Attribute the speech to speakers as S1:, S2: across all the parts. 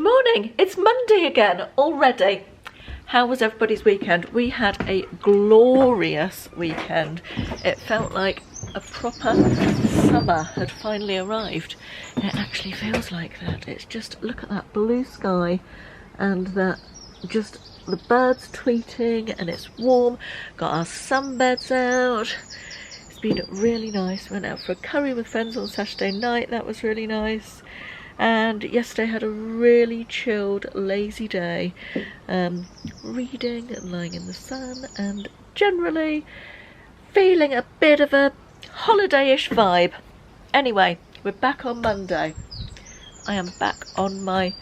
S1: morning, it's Monday again already. How was everybody's weekend? We had a glorious weekend. It felt like a proper summer had finally arrived. It actually feels like that. It's just, look at that blue sky and that, just the birds tweeting, and it's warm. Got our sunbeds out. It's been really nice. Went out for a curry with friends on Saturday night. That was really nice. And yesterday had a really chilled, lazy day, reading and lying in the sun and generally feeling a bit of a holiday-ish vibe. Anyway, we're back on Monday. I am back on my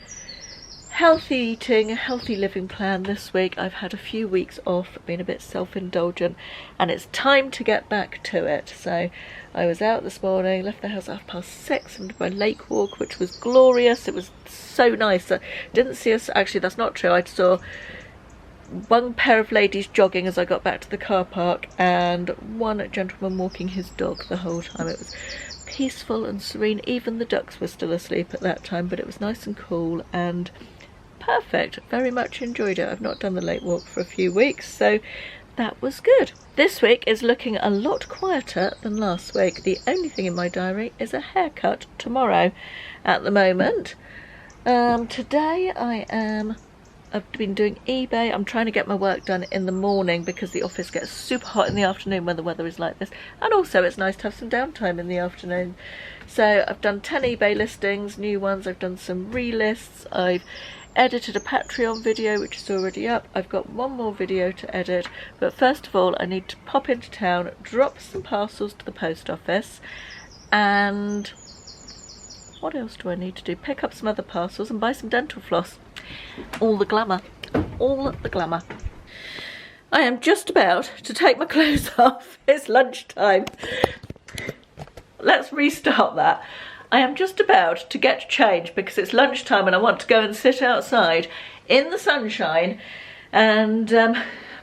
S1: healthy eating, healthy living plan this week. I've had a few weeks off, been a bit self-indulgent, and it's time to get back to it. So I was out this morning, left the house at 6:30 and did my lake walk, which was glorious. It was so nice. I didn't see us, actually that's not true, I saw one pair of ladies jogging as I got back to the car park and one gentleman walking his dog the whole time. It was peaceful and serene. Even the ducks were still asleep at that time, but it was nice and cool and perfect. Very much enjoyed it. I've not done the lake walk for a few weeks, so that was good. This week is looking a lot quieter than last week. The only thing in my diary is a haircut tomorrow at the moment. Today I've been doing eBay. I'm trying to get my work done in the morning because the office gets super hot in the afternoon when the weather is like this, and also it's nice to have some downtime in the afternoon. So I've done 10 eBay listings, new ones. I've done some relists. I've edited a Patreon video which is already up. I've got one more video to edit, but first of all I need to pop into town, drop some parcels to the post office, and what else do I need to do? Pick up some other parcels and buy some dental floss. All the glamour, all the glamour. I am just about to take my clothes off. It's lunchtime. Let's restart that. I am just about to get changed because it's lunchtime and I want to go and sit outside in the sunshine, and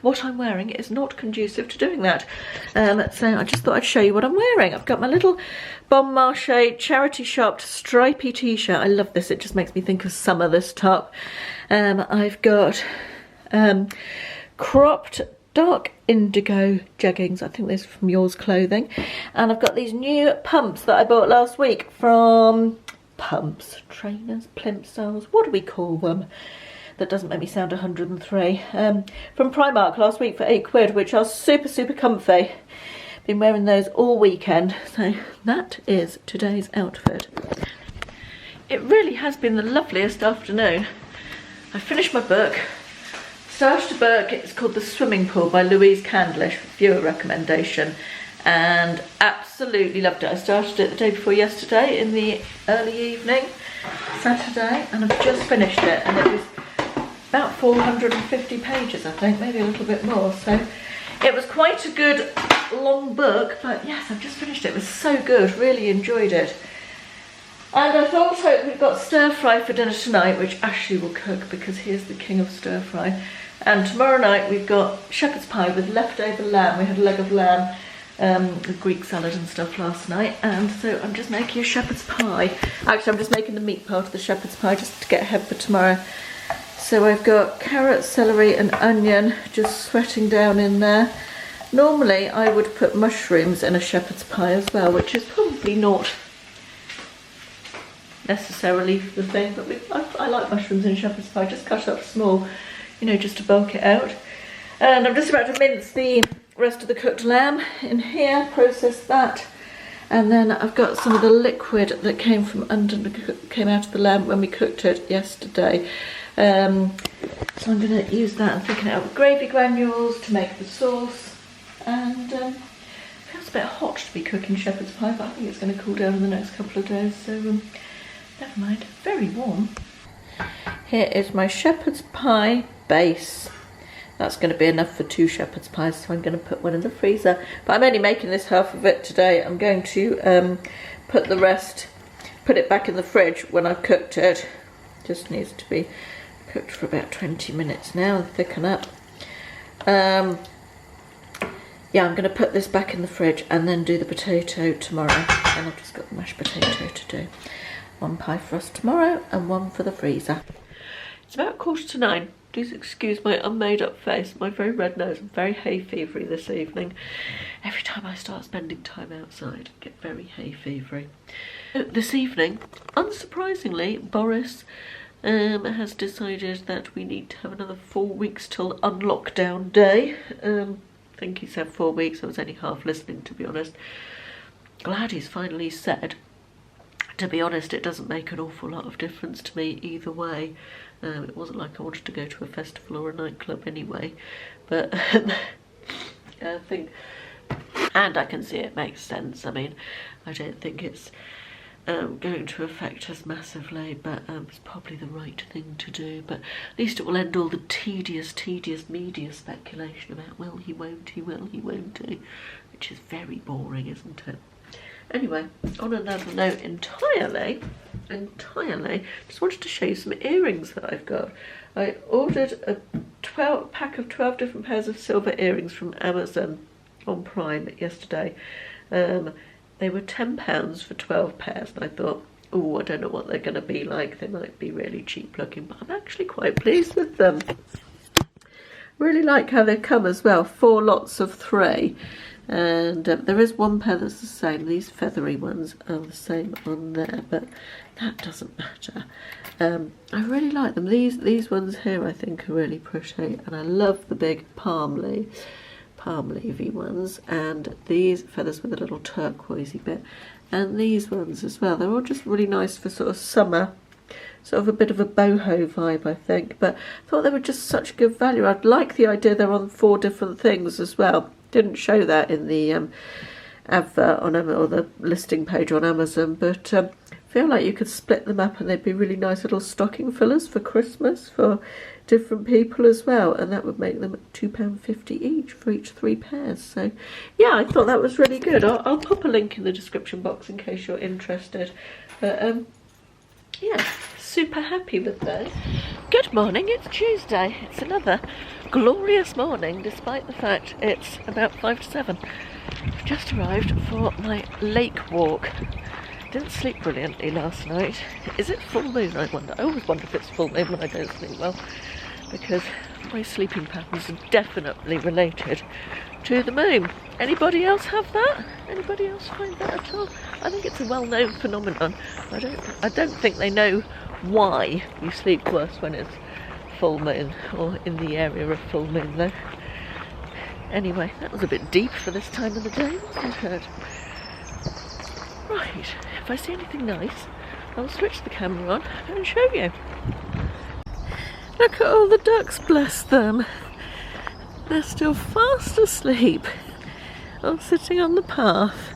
S1: what I'm wearing is not conducive to doing that. So I just thought I'd show you what I'm wearing. I've got my little Bon Marché charity shop stripy t-shirt. I love this, it just makes me think of summer, this top. I've got cropped dark indigo jeggings. I think these are from Yours Clothing. And I've got these new pumps that I bought last week from trainers, plimsolls, what do we call them? That doesn't make me sound 103. From Primark last week for £8, which are super comfy. Been wearing those all weekend. So that is today's outfit. It really has been the loveliest afternoon. I finished my book. Started a book, it's called The Swimming Pool by Louise Candlish, viewer recommendation, and absolutely loved it. I started it the day before yesterday in the early evening, Saturday, and I've just finished it, and it was about 450 pages I think, maybe a little bit more, so it was quite a good long book, but yes, I've just finished it. It was so good, really enjoyed it. And I thought we've got stir fry for dinner tonight, which Ashley will cook because he is the king of stir fry. And tomorrow night we've got shepherd's pie with leftover lamb. We had a leg of lamb, with Greek salad and stuff last night, and so I'm just making a shepherd's pie. Actually, I'm just making the meat part of the shepherd's pie just to get ahead for tomorrow. So I've got carrot, celery and onion just sweating down in there. Normally I would put mushrooms in a shepherd's pie as well, which is probably not necessarily the thing, but I like mushrooms in shepherd's pie, just cut up small, you know, just to bulk it out. And I'm just about to mince the rest of the cooked lamb in here, process that, and then I've got some of the liquid that came out of the lamb when we cooked it yesterday. So I'm going to use that and thicken it up with gravy granules to make the sauce. And it feels a bit hot to be cooking shepherd's pie, but I think it's going to cool down in the next couple of days, so never mind. Very warm. Here is my shepherd's pie base. That's going to be enough for 2 shepherd's pies, so I'm going to put one in the freezer. But I'm only making this half of it today. I'm going to put the rest, put it back in the fridge when I've cooked it. Just needs to be cooked for about 20 minutes now and thicken up. Yeah, I'm going to put this back in the fridge and then do the potato tomorrow. And I've just got the mashed potato to do. One pie for us tomorrow and one for the freezer. It's about 8:45. Please excuse my unmade up face, my very red nose. I'm very hay fevery this evening. Every time I start spending time outside, I get very hay fevery. This evening, unsurprisingly, Boris has decided that we need to have another 4 weeks till unlockdown day. I think he said 4 weeks. I was only half listening, to be honest. Glad he's finally said. To be honest, it doesn't make an awful lot of difference to me either way. It wasn't like I wanted to go to a festival or a nightclub anyway, but I think, and I can see it makes sense. I mean, I don't think it's going to affect us massively, but it's probably the right thing to do. But at least it will end all the tedious media speculation about will he, won't he, will he, won't he, which is very boring, isn't it? Anyway, on another note entirely, just wanted to show you some earrings that I've got. I ordered a pack of 12 different pairs of silver earrings from Amazon on Prime yesterday. They were £10 for 12 pairs, and I thought, oh, I don't know what they're going to be like. They might be really cheap looking, but I'm actually quite pleased with them. Really like how they come as well, 4 lots of 3. And there is one pair that's the same. These feathery ones are the same on there, but that doesn't matter. I really like them. These ones here I think are really pretty, and I love the big palm leafy ones, and these feathers with a little turquoisey bit, and these ones as well. They're all just really nice for sort of summer, sort of a bit of a boho vibe, I think, but I thought they were just such good value. I'd like the idea they're on 4 different things as well. Didn't show that in the advert on or the listing page on Amazon, but I feel like you could split them up and they'd be really nice little stocking fillers for Christmas for different people as well, and that would make them £2.50 each for each 3 pairs. So yeah, I thought that was really good. I'll pop a link in the description box in case you're interested, but yeah, super happy with those. Good morning, it's Tuesday. It's another glorious morning despite the fact it's about 5 to 7. I've just arrived for my lake walk. Didn't sleep brilliantly last night. Is it full moon, I wonder? I always wonder if it's full moon when I don't sleep well, because my sleeping patterns are definitely related to the moon. Anybody else have that? Anybody else find that at all? I think it's a well-known phenomenon. I don't think they know why you sleep worse when it's full moon, or in the area of full moon though. Anyway, that was a bit deep for this time of the day, wasn't it? Right, if I see anything nice, I'll switch the camera on and show you. Look at all the ducks, bless them. They're still fast asleep, all sitting on the path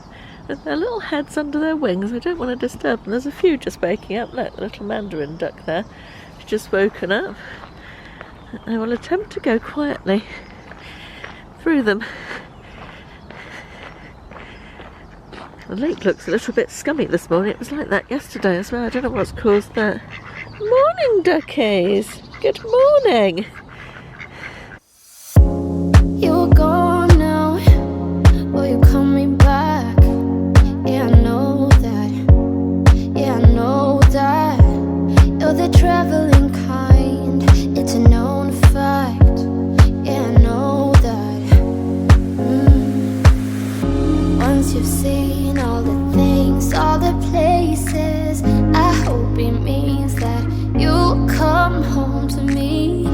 S1: with their little heads under their wings. I don't want to disturb them. There's a few just waking up. Look, the little mandarin duck there. She's just woken up. I will attempt to go quietly through them. The lake looks a little bit scummy this morning. It was like that yesterday as well. I don't know what's caused that. Morning, duckies. Good morning.
S2: You're gone now, will you coming back? Yeah, I know that. Yeah, I know that. You're the traveling kind. It's a known fact. Yeah, I know that. Once you've seen all the things, all the places, I hope it means that you'll come home to me.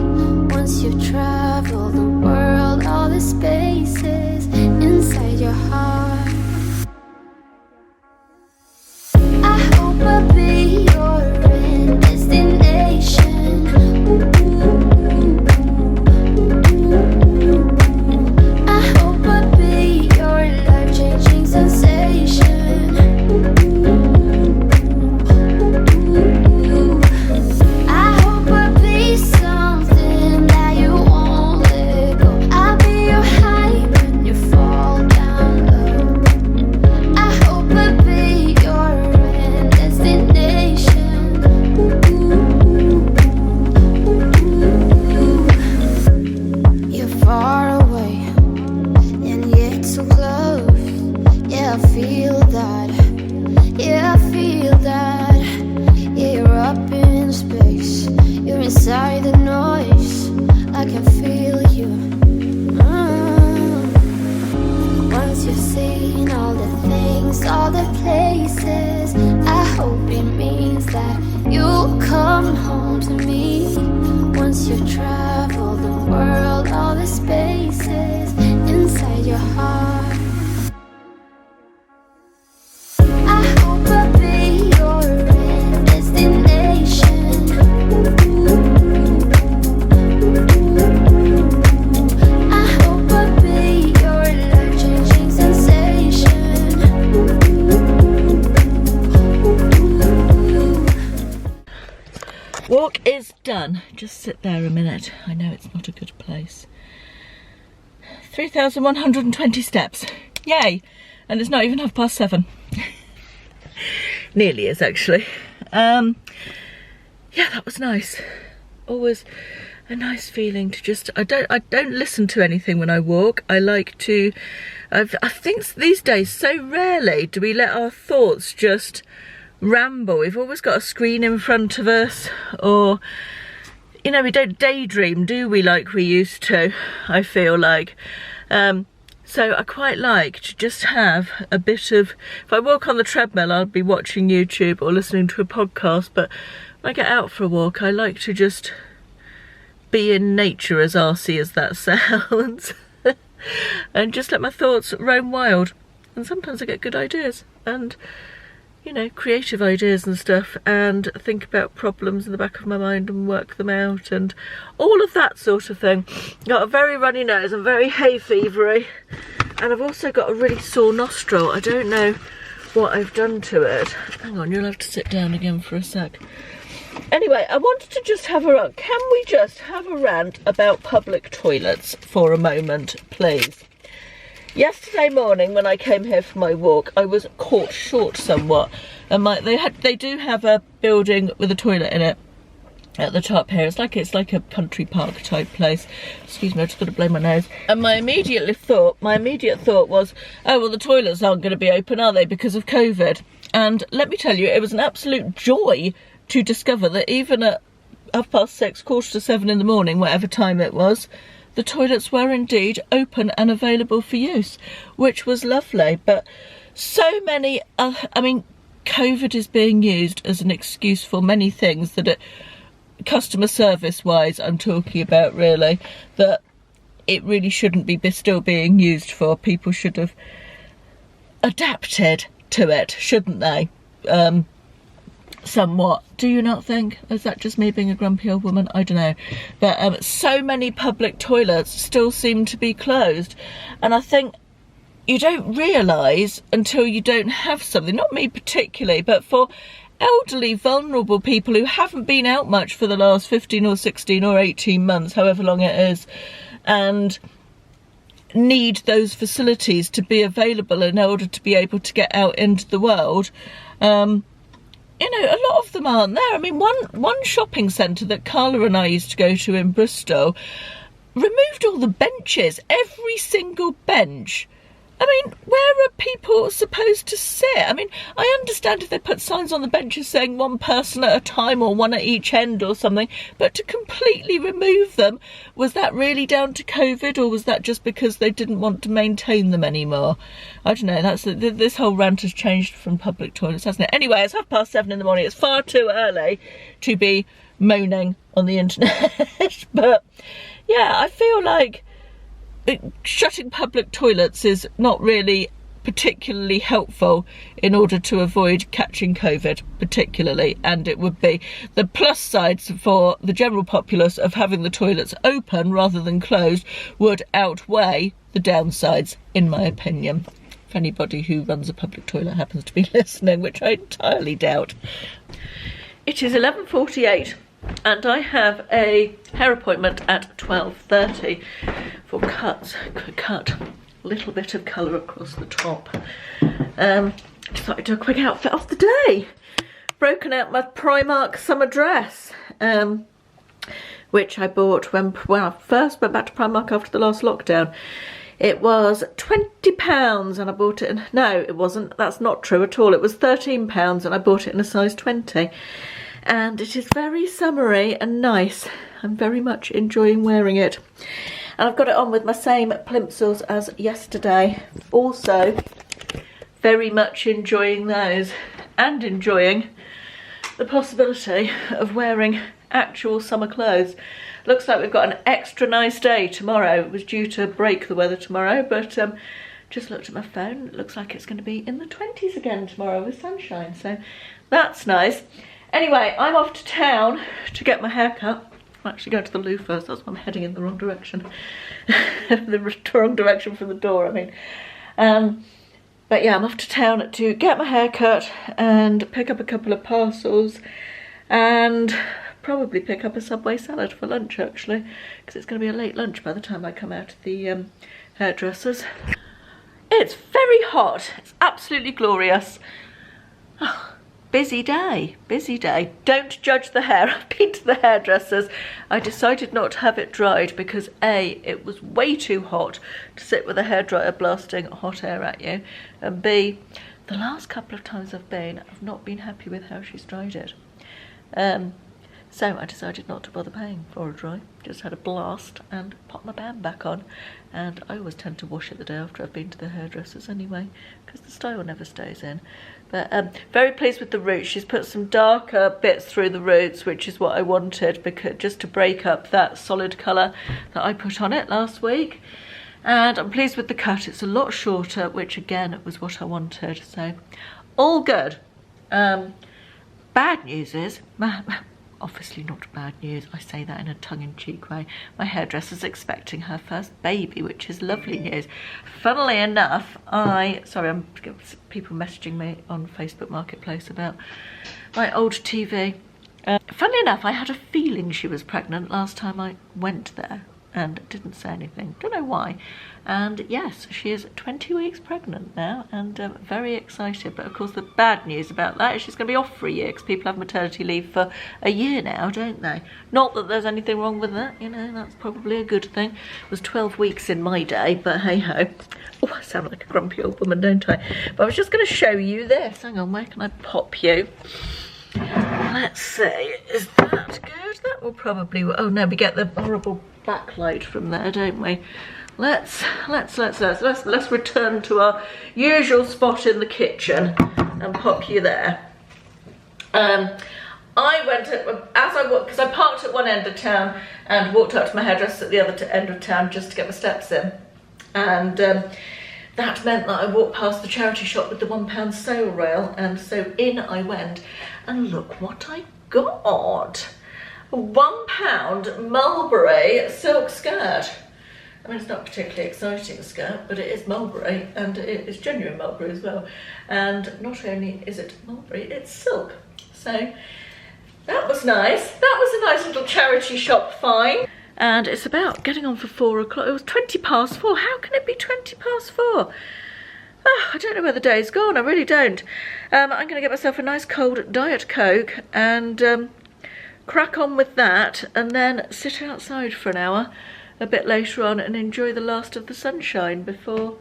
S2: Once you've traveled the world, all the spaces inside your heart, I hope I'll be your end destination. I hope I'll be your life-changing sensation. I hope I'll be something that you want.
S1: is done. Just sit there a minute. I know it's not a good place. 3,120 steps. Yay! And it's not even 7:30. Nearly is, actually. Yeah, that was nice. Always a nice feeling to just, I don't listen to anything when I walk. I like to, I think these days, so rarely do we let our thoughts just ramble. We've always got a screen in front of us, or, you know, we don't daydream, do we, like we used to, I feel like. So I quite like to just have a bit of, if I walk on the treadmill, I'll be watching YouTube or listening to a podcast, but when I get out for a walk, I like to just be in nature, as arsey as that sounds, and just let my thoughts roam wild. And sometimes I get good ideas and, you know, creative ideas and stuff, and think about problems in the back of my mind and work them out and all of that sort of thing. Got a very runny nose, I'm very hay fevery, and I've also got a really sore nostril. I don't know what I've done to it. Hang on, you'll have to sit down again for a sec. Anyway, I wanted to just have a rant. Can we just have a rant about public toilets for a moment, please? Yesterday morning when I came here for my walk, I was caught short somewhat, and they do have a building with a toilet in it at the top here. It's like a country park type place. Excuse me, I've just got to blow my nose. And my immediate thought was, oh well, the toilets aren't going to be open, are they, because of COVID? And let me tell you, it was an absolute joy to discover that even at 6:30, 7:15 in the morning, whatever time it was, the toilets were indeed open and available for use, which was lovely. But so many, I mean, COVID is being used as an excuse for many things that it, customer service wise, I'm talking about really, that it really shouldn't be still being used for. People should have adapted to it, shouldn't they? Somewhat. Do you not think? Is that just me being a grumpy old woman? I don't know. But so many public toilets still seem to be closed, and I think you don't realise until you don't have something, not me particularly, but for elderly, vulnerable people who haven't been out much for the last 15 or 16 or 18 months, however long it is, and need those facilities to be available in order to be able to get out into the world. You know, a lot of them aren't there. I mean, one shopping centre that Carla and I used to go to in Bristol removed all the benches, every single bench. I mean, where are people supposed to sit? I mean, I understand if they put signs on the benches saying one person at a time or one at each end or something, but to completely remove them, was that really down to COVID, or was that just because they didn't want to maintain them anymore? I don't know. This whole rant has changed from public toilets, hasn't it? Anyway, it's 7:30 in the morning. It's far too early to be moaning on the internet. But yeah, I feel like shutting public toilets is not really particularly helpful in order to avoid catching COVID particularly, and it would be the plus sides for the general populace of having the toilets open rather than closed would outweigh the downsides, in my opinion. If anybody who runs a public toilet happens to be listening, which I entirely doubt. It is 11:48 and I have a hair appointment at 12:30 for cuts. Cut a little bit of colour across the top. Just thought I'd do a quick outfit of the day. Broken out my Primark summer dress, which I bought when I first went back to Primark after the last lockdown. It was £20 and I bought it in, no it wasn't, that's not true at all, it was £13 and I bought it in a size 20. And it is very summery and nice. I'm very much enjoying wearing it. And I've got it on with my same plimsolls as yesterday. Also, very much enjoying those, and enjoying the possibility of wearing actual summer clothes. Looks like we've got an extra nice day tomorrow. It was due to break the weather tomorrow, but just looked at my phone. It looks like it's going to be in the 20s again tomorrow with sunshine, so that's nice. Anyway, I'm off to town to get my hair cut. I'm actually going to the loo first, that's why I'm heading in the wrong direction. The wrong direction from the door, I mean. But yeah, I'm off to town to get my hair cut and pick up a couple of parcels and probably pick up a Subway salad for lunch actually, because it's going to be a late lunch by the time I come out of the hairdressers. It's very hot. It's absolutely glorious. Oh, busy day, busy day. Don't judge the hair. I've been to the hairdressers. I decided not to have it dried because A, it was way too hot to sit with a hairdryer blasting hot air at you, and B, the last couple of times I've been, I've not been happy with how she's dried it. So I decided not to bother paying for a dry. Just had a blast and popped my band back on. And I always tend to wash it the day after I've been to the hairdressers anyway, because the style never stays in. But very pleased with the roots. She's put some darker bits through the roots, which is what I wanted, because just to break up that solid colour that I put on it last week. And I'm pleased with the cut. It's a lot shorter, which again was what I wanted. So all good. Bad news is, obviously not bad news, I say that in a tongue-in-cheek way, my hairdresser's expecting her first baby, which is lovely news. Funnily enough, sorry, I'm people messaging me on Facebook Marketplace about my old TV. Funnily enough, I had a feeling she was pregnant last time I went there and didn't say anything. Don't know why. And yes, she is 20 weeks pregnant now, and very excited. But of course the bad news about that is she's going to be off for a year, because people have maternity leave for a year now, don't they? Not that there's anything wrong with that, you know, that's probably a good thing. It was 12 weeks in my day, but hey ho. Oh, I sound like a grumpy old woman, don't I? But I was just going to show you this. Hang on, where can I pop you? Let's see, is that good? That will probably, oh no, we get the horrible backlight from there, don't we? Let's return to our usual spot in the kitchen and pop you there. I went because I parked at one end of town and walked up to my hairdresser at the other end of town just to get my steps in, and that meant that I walked past the charity shop with the £1 sale rail, and so in I went, and look what I got. A £1 Mulberry silk skirt. I mean, it's not a particularly exciting skirt, but it is mulberry, and it is genuine mulberry as well. And not only is it mulberry, it's silk. So that was nice. That was a nice little charity shop find. And it's about getting on for 4 o'clock. It was 20 past 4. How can it be 20 past 4? Oh, I don't know where the day's gone. I really don't. I'm going to get myself a nice cold Diet Coke and crack on with that, and then sit outside for an hour a bit later on and enjoy the last of the sunshine before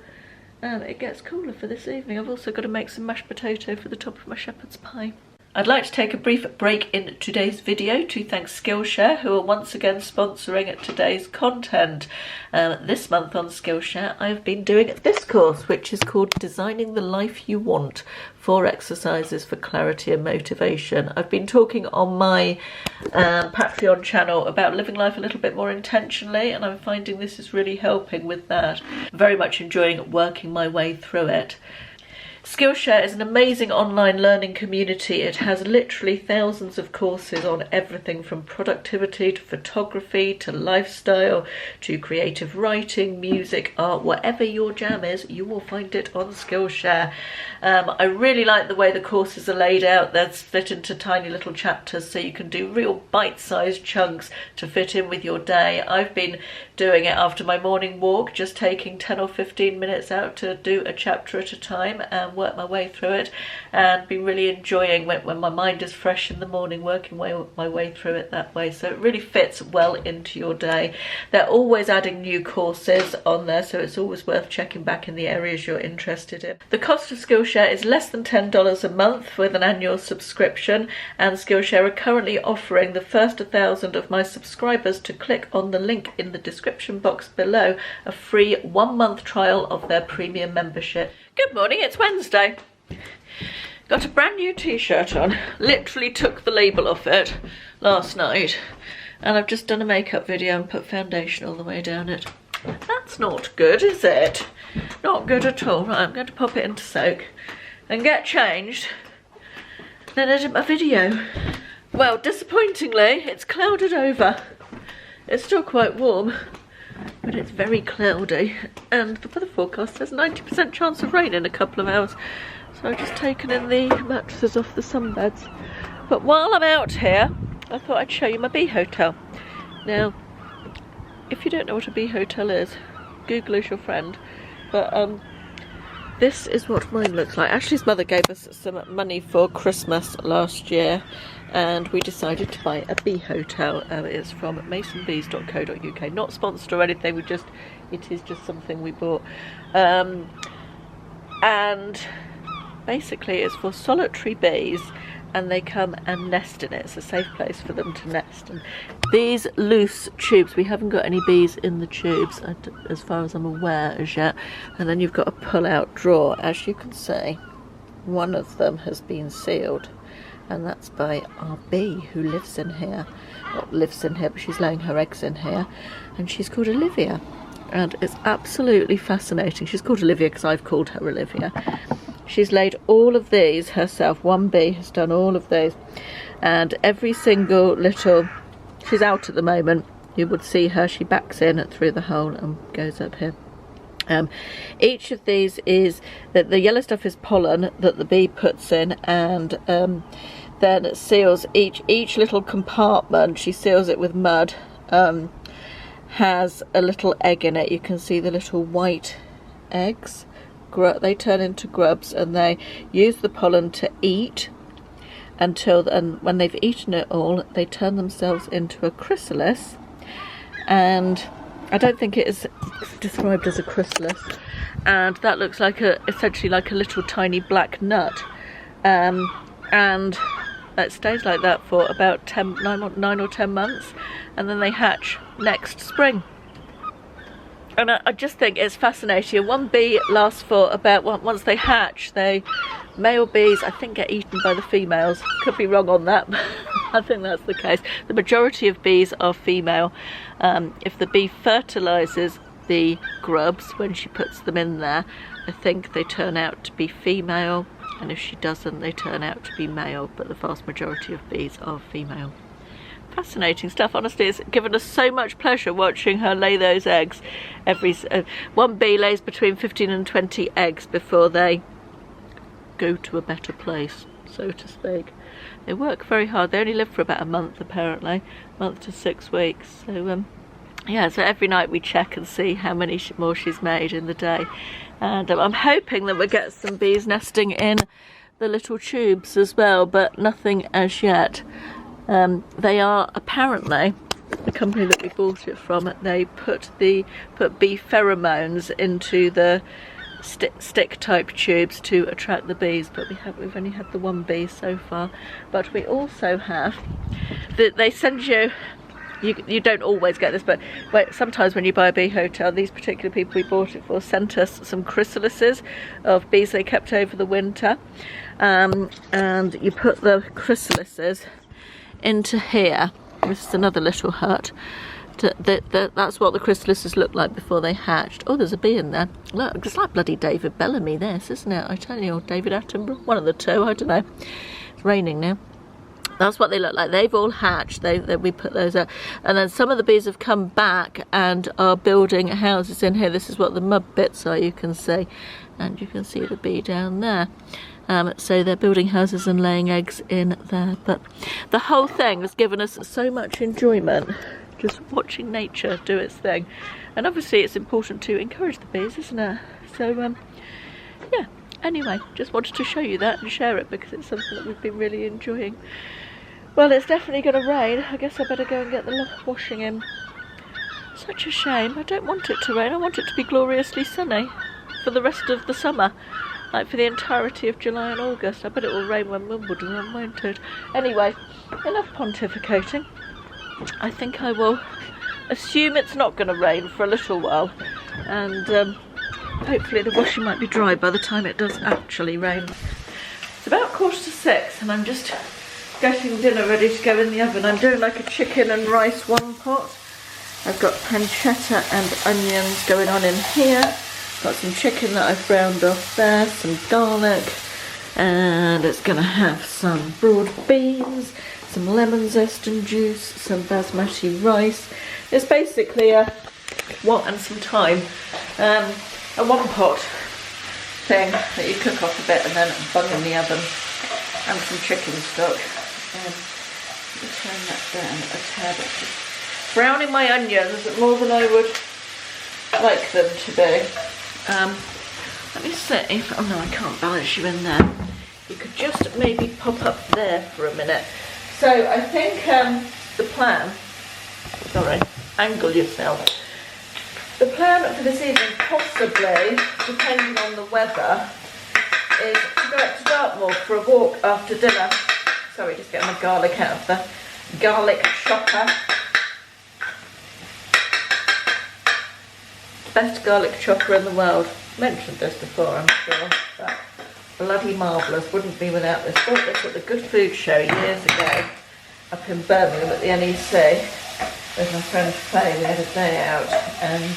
S1: it gets cooler for this evening. I've also got to make some mashed potato for the top of my shepherd's pie. I'd like to take a brief break in today's video to thank Skillshare, who are once again sponsoring today's content. This month on Skillshare I've been doing this course, which is called Designing the Life You Want, 4 exercises for clarity and motivation. I've been talking on my Patreon channel about living life a little bit more intentionally, and I'm finding this is really helping with that. Very much enjoying working my way through it. Skillshare is an amazing online learning community. It has literally thousands of courses on everything from productivity to photography to lifestyle to creative writing, music, art. Whatever your jam is, you will find it on Skillshare. I really like the way the courses are laid out. They're split into tiny little chapters, so you can do real bite-sized chunks to fit in with your day. I've been doing it after my morning walk, just taking 10 or 15 minutes out to do a chapter at a time and work my way through it, and been really enjoying when my mind is fresh in the morning, working my way through it that way. So it really fits well into your day. They're always adding new courses on there, so it's always worth checking back in the areas you're interested in. The cost of Skillshare is less than $10 a month with an annual subscription, and Skillshare are currently offering the first 1,000 of my subscribers to click on the link in the description box below a free 1-month trial of their premium membership. Good morning, it's Wednesday. Got a brand new t-shirt on, literally took the label off it last night, and I've just done a makeup video and put foundation all the way down it. That's not good, is it? Not good at all. Right, I'm going to pop it into soak and get changed, then edit my video. Well, disappointingly, it's clouded over. It's still quite warm, but it's very cloudy, and the weather forecast says 90% chance of rain in a couple of hours. So I've just taken in the mattresses off the sunbeds. But while I'm out here, I thought I'd show you my bee hotel. Now, if you don't know what a bee hotel is, Google is your friend. But this is what mine looks like. Ashley's mother gave us some money for Christmas last year, and we decided to buy a bee hotel. It's from masonbees.co.uk. Not sponsored or anything. It is just something we bought. And basically, it's for solitary bees, and they come and nest in it. It's a safe place for them to nest. And these loose tubes, we haven't got any bees in the tubes as far as I'm aware as yet. And then you've got a pull-out drawer. As you can see, one of them has been sealed, and that's by our bee who lives in here. Not lives in here, but she's laying her eggs in here, and she's called Olivia. And it's absolutely fascinating. She's called Olivia because I've called her Olivia. She's laid all of these herself. One bee has done all of these, and every single little, she's out at the moment, you would see her, she backs in through the hole and goes up here. Each of these is, the yellow stuff is pollen that the bee puts in, and then it seals each little compartment. She seals it with mud, has a little egg in it. You can see the little white eggs. They turn into grubs, and they use the pollen to eat and when they've eaten it all, they turn themselves into a chrysalis. And I don't think it is described as a chrysalis, and that looks like essentially like a little tiny black nut, and it stays like that for about 9 or 10 months, and then they hatch next spring. And I just think it's fascinating. One bee lasts for about, once they hatch, male bees I think get eaten by the females. Could be wrong on that, but I think that's the case. The majority of bees are female. If the bee fertilises the grubs when she puts them in there, I think they turn out to be female, and if she doesn't, they turn out to be male, but the vast majority of bees are female. Fascinating stuff. Honestly, it's given us so much pleasure watching her lay those eggs. One bee lays between 15 and 20 eggs before they go to a better place, so to speak. They work very hard. They only live for about a month, apparently, a month to 6 weeks. So yeah, so every night we check and see how many more she's made in the day, and I'm hoping that we'll get some bees nesting in the little tubes as well, but nothing as yet. They are apparently, the company that we bought it from, they put bee pheromones into the stick type tubes to attract the bees, but we've only had the one bee so far. But we also have they send you don't always get this, but sometimes when you buy a bee hotel, these particular people we bought it for sent us some chrysalises of bees they kept over the winter, and you put the chrysalises into here. This is another little hut. That's what the chrysalises look like before they hatched. Oh, there's a bee in there. Look, it's like bloody David Bellamy, this, isn't it? I tell you, or David Attenborough, one of the two, I don't know. It's raining now. That's what they look like. They've all hatched. We put those out, and then some of the bees have come back and are building houses in here. This is what the mud bits are, you can see, and you can see the bee down there. So they're building houses and laying eggs in there. But the whole thing has given us so much enjoyment, just watching nature do its thing. And obviously it's important to encourage the bees, isn't it? So yeah, anyway, just wanted to show you that and share it because it's something that we've been really enjoying. Well, it's definitely going to rain. I guess I better go and get the washing in. Such a shame. I don't want it to rain. I want it to be gloriously sunny for the rest of the summer. Like for the entirety of July and August. I bet it will rain when Wimbledon on, won't it? Anyway, enough pontificating. I think I will assume it's not going to rain for a little while. And hopefully the washing might be dry by the time it does actually rain. It's about 6:15 and I'm just getting dinner ready to go in the oven. I'm doing like a chicken and rice one pot. I've got pancetta and onions going on in here. Got some chicken that I've browned off there, some garlic, and it's going to have some broad beans, some lemon zest and juice, some basmati rice. It's basically and some thyme, a one pot thing that you cook off a bit and then bung in the oven, and some chicken stock. Just turn that down a tad. Just browning my onions more than I would like them to be. Let me see if, oh no, I can't balance you in there. You could just maybe pop up there for a minute. So I think the plan, sorry, angle yourself. The plan for this evening, possibly, depending on the weather, is to go up to Dartmoor for a walk after dinner. Sorry, just getting my garlic out of the garlic chopper. Best garlic chopper in the world. Mentioned this before, I'm sure, but bloody marvellous. Wouldn't be without this. Bought this at the Good Food Show years ago up in Birmingham at the NEC with my friend Faye. We had a day out, and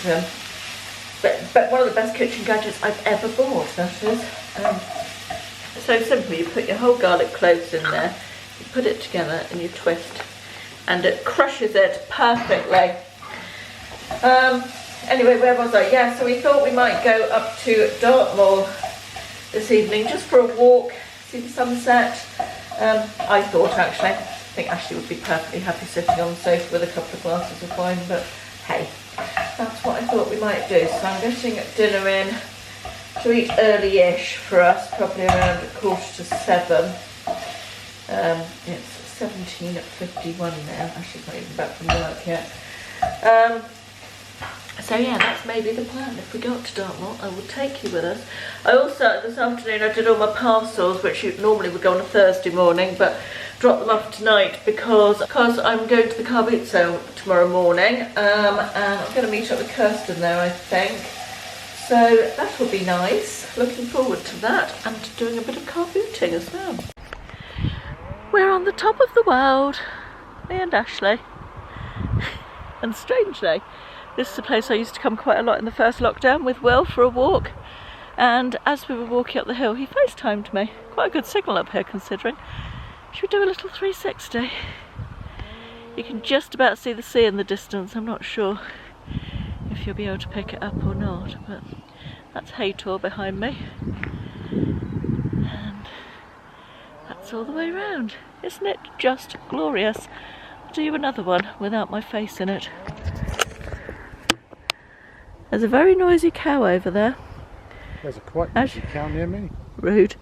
S1: but one of the best kitchen gadgets I've ever bought, that is. So simple. You put your whole garlic cloves in there, you put it together and you twist, and it crushes it perfectly. Anyway, where was I? Yeah, so we thought we might go up to Dartmoor this evening just for a walk, see the sunset. I thought actually, I think Ashley would be perfectly happy sitting on the sofa with a couple of glasses of wine, but hey, that's what I thought we might do. So I'm getting dinner in to eat early-ish for us, probably around 7:15. It's 17:51 now. Ashley's not even back from work yet. So yeah, that's maybe the plan. If we go up to Dartmoor, I will take you with us. I also, this afternoon, I did all my parcels, which normally would go on a Thursday morning, but dropped them off tonight because I'm going to the car boot sale tomorrow morning, and I'm going to meet up with Kirsten there, I think. So that will be nice. Looking forward to that, and doing a bit of car booting as well. We're on the top of the world, me and Ashley. And strangely, this is a place I used to come quite a lot in the first lockdown with Will for a walk, and as we were walking up the hill he FaceTimed me. Quite a good signal up here considering. Should we do a little 360? You can just about see the sea in the distance. I'm not sure if you'll be able to pick it up or not, but that's Haytor behind me, and that's all the way around. Isn't it just glorious? I'll do you another one without my face in it. There's a very noisy cow over there.
S3: There's a quite noisy cow near me.
S1: Rude.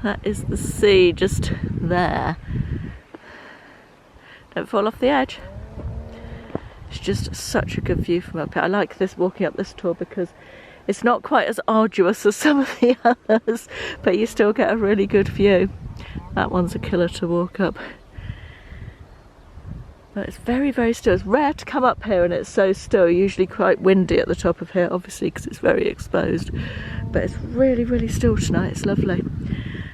S1: That is the sea just there. Don't fall off the edge. It's just such a good view from up here. I like this, walking up this tour, because it's not quite as arduous as some of the others, but you still get a really good view. That one's a killer to walk up. But it's very, very still. It's rare to come up here and it's so still. Usually quite windy at the top of here, obviously, because it's very exposed. But it's really, really still tonight. It's lovely.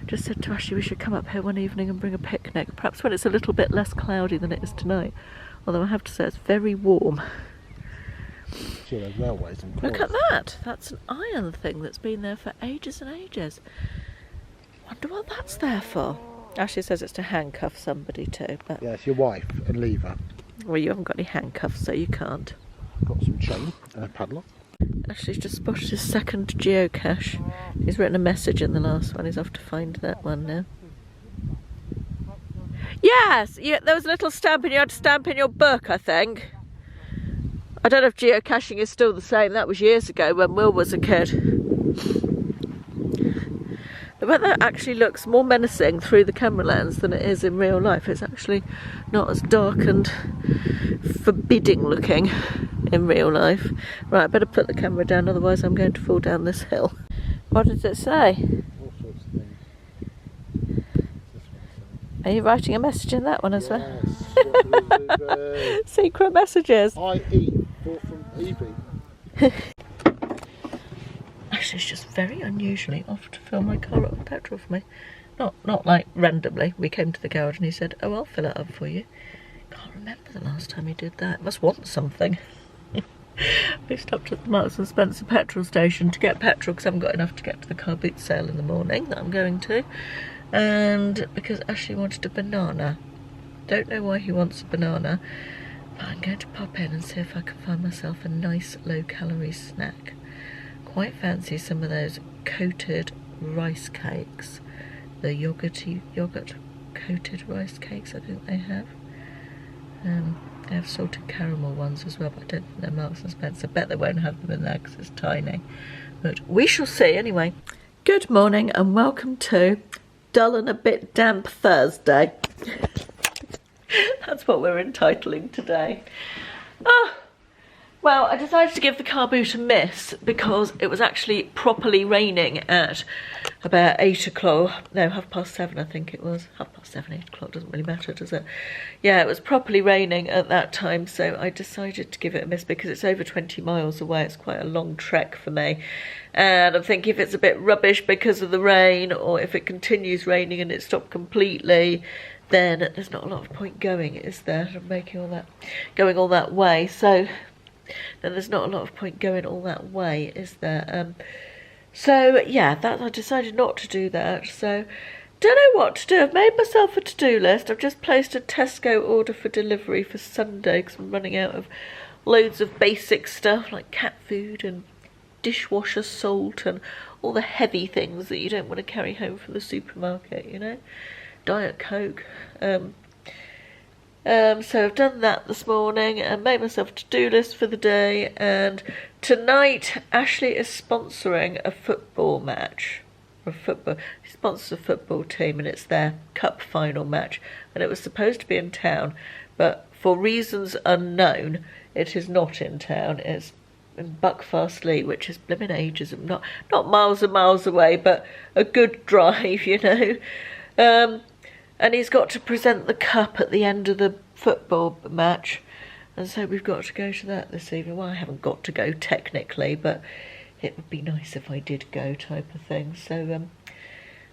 S1: Just said to Ashley we should come up here one evening and bring a picnic, perhaps when it's a little bit less cloudy than it is tonight. Although I have to say it's very warm.
S3: Sure, there's railways and
S1: Look at that. That's an iron thing that's been there for ages and ages. Wonder what that's there for. Ashley says it's to handcuff somebody too, but
S3: yeah, it's your wife and leave her.
S1: Well, you haven't got any handcuffs, so you can't.
S3: Got some chain and a padlock.
S1: Ashley's just spotted his second geocache. He's written a message in the last one. He's off to find that one now. Yes, there was a little stamping. You had to stamp in your book, I think. I don't know if geocaching is still the same. That was years ago when Will was a kid. The weather actually looks more menacing through the camera lens than it is in real life. It's actually not as dark and forbidding looking in real life. Right, I better put the camera down, otherwise I'm going to fall down this hill. What does it say?
S3: All sorts of things.
S1: Are you writing a message in that one as well?
S3: Yes.
S1: Secret messages.
S3: I.E. bought from Evie.
S1: Ashley's just very unusually off to fill my car up with petrol for me. Not like randomly. We came to the garage and he said, oh, I'll fill it up for you. Can't remember the last time he did that. Must want something. We stopped at the Marks and Spencer petrol station to get petrol because I haven't got enough to get to the car boot sale in the morning that I'm going to. And because Ashley wanted a banana. Don't know why he wants a banana, but I'm going to pop in and see if I can find myself a nice low-calorie snack. Quite fancy some of those coated rice cakes, the yogurt coated rice cakes, I think they have. They have salted caramel ones as well, but I don't think they're Marks and Spencer. I bet they won't have them in there because it's tiny. But we shall see anyway. Good morning and welcome to Dull and a Bit Damp Thursday. That's what we're entitling today. Well, I decided to give the car boot a miss because it was actually properly raining at about 8 o'clock. No, 7:30 I think it was. 7:30, 8 o'clock, doesn't really matter, does it? Yeah, it was properly raining at that time, so I decided to give it a miss because it's over 20 miles away. It's quite a long trek for me. And I'm thinking if it's a bit rubbish because of the rain, or if it continues raining and it stopped completely, then there's not a lot of point going, is there? Going all that way. So then there's not a lot of point going all that way, is there? So yeah, I decided not to do that. So don't know what to do. I've made myself a to-do list. I've just placed a Tesco order for delivery for Sunday because I'm running out of loads of basic stuff like cat food and dishwasher salt and all the heavy things that you don't want to carry home from the supermarket, you know, Diet Coke. So I've done that this morning and made myself a to-do list for the day, and tonight Ashley is sponsoring a football match. She sponsors a football team and it's their cup final match, and it was supposed to be in town, but for reasons unknown it is not in town. It's in Buckfastleigh, which is blimmin' ages, not miles and miles away, but a good drive, you know. And he's got to present the cup at the end of the football match, and so we've got to go to that this evening. Well, I haven't got to go technically, but it would be nice if I did go, type of thing. So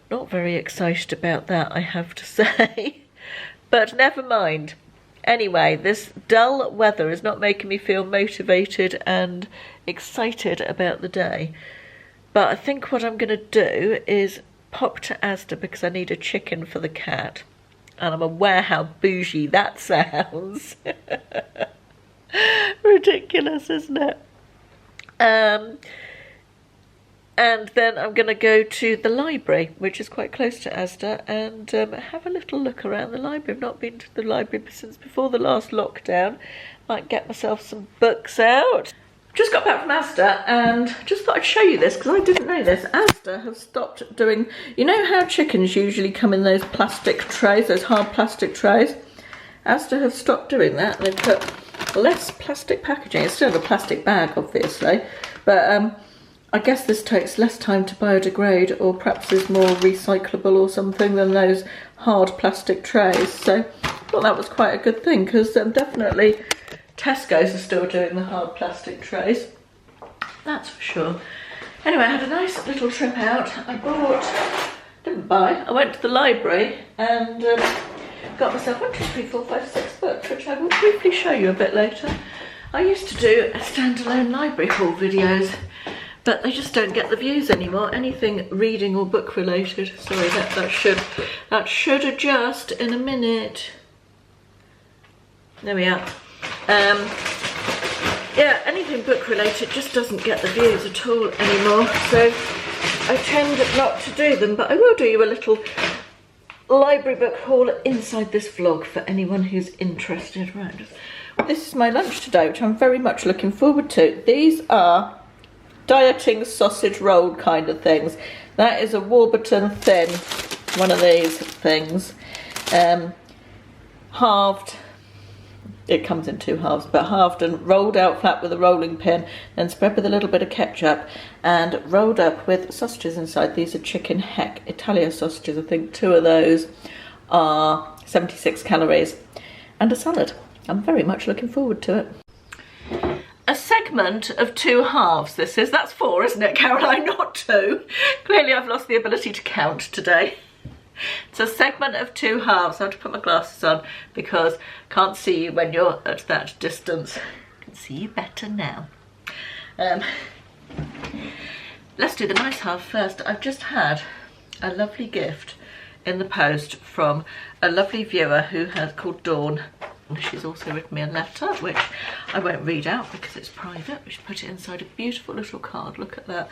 S1: not very excited about that, I have to say. But never mind. Anyway, this dull weather is not making me feel motivated and excited about the day. But I think what I'm going to do is pop to Asda because I need a chicken for the cat, and I'm aware how bougie that sounds. Ridiculous, isn't it? And then I'm going to go to the library, which is quite close to Asda, and have a little look around the library. I've not been to the library since before the last lockdown. Might get myself some books out. Just got back from Asda and just thought I'd show you this because I didn't know this. Asda have stopped doing, you know how chickens usually come in those plastic trays, those hard plastic trays? Asda have stopped doing that. They've put less plastic packaging. It's still in a plastic bag, obviously, but I guess this takes less time to biodegrade, or perhaps is more recyclable or something than those hard plastic trays. So I thought that was quite a good thing because definitely Tesco's are still doing the hard plastic trays, that's for sure. Anyway, I had a nice little trip out. I went to the library and got myself 1, 2, 3, 4, 5, 6 books, which I will briefly show you a bit later. I used to do standalone library haul videos, but they just don't get the views anymore. Anything reading or book related. Sorry, that should adjust in a minute. There we are. Yeah, anything book related just doesn't get the views at all anymore, so I tend not to do them, but I will do you a little library book haul inside this vlog for anyone who's interested. Right, this is my lunch today, which I'm very much looking forward to. These are dieting sausage roll kind of things. That is a Warburton thin, one of these things, halved. It comes in 2 halves, but halved and rolled out flat with a rolling pin, then spread with a little bit of ketchup and rolled up with sausages inside. These are chicken heck Italia sausages. I think 2 of those are 76 calories, and a salad. I'm very much looking forward to it. A segment of 2 halves this is. That's 4, isn't it, Caroline? Not 2. Clearly I've lost the ability to count today. It's a segment of 2 halves. I have to put my glasses on because I can't see you when you're at that distance. I can see you better now. Let's do the nice half first. I've just had a lovely gift in the post from a lovely viewer who has called Dawn. She's also written me a letter, which I won't read out because it's private. She's put it inside a beautiful little card. Look at that.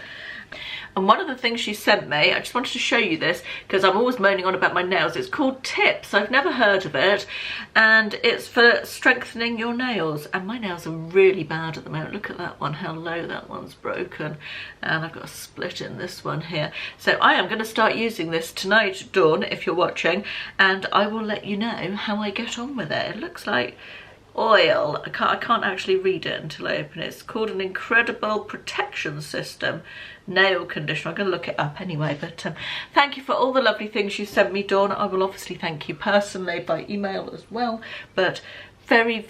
S1: And one of the things she sent me, I just wanted to show you this because I'm always moaning on about my nails. It's called Tips. I've never heard of it. And it's for strengthening your nails. And my nails are really bad at the moment. Look at that one, how low that one's broken. And I've got a split in this one here. So I am going to start using this tonight, Dawn, if you're watching. And I will let you know how I get on with it. It looks like oil. I can't actually read it until I open it. It's called an Incredible Protection System nail conditioner. I'm going to look it up anyway, but thank you for all the lovely things you sent me, Dawn. I will obviously thank you personally by email as well, but you're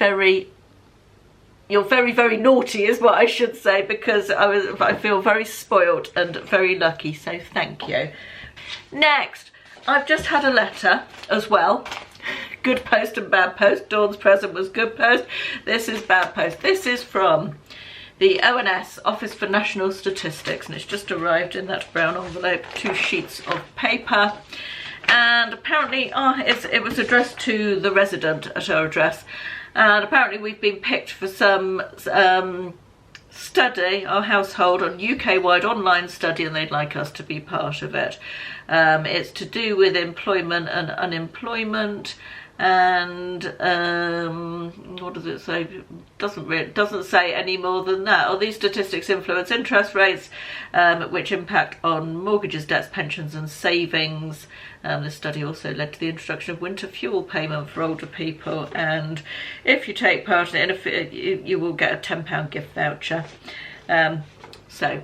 S1: very, very naughty is what I should say, because I feel very spoiled and very lucky, so thank you. Next, I've just had a letter as well. Good post and bad post. Dawn's present was good post. This is bad post. This is from the ONS, Office for National Statistics, and it's just arrived in that brown envelope, 2 sheets of paper. And apparently, it was addressed to the resident at our address. And apparently we've been picked for some study, our household, on UK-wide online study, and they'd like us to be part of it. It's to do with employment and unemployment, and what does it say? Doesn't say any more than that. Oh, these statistics influence interest rates, which impact on mortgages, debts, pensions and savings. This study also led to the introduction of winter fuel payment for older people, and if you take part in it, you will get a £10 gift voucher. So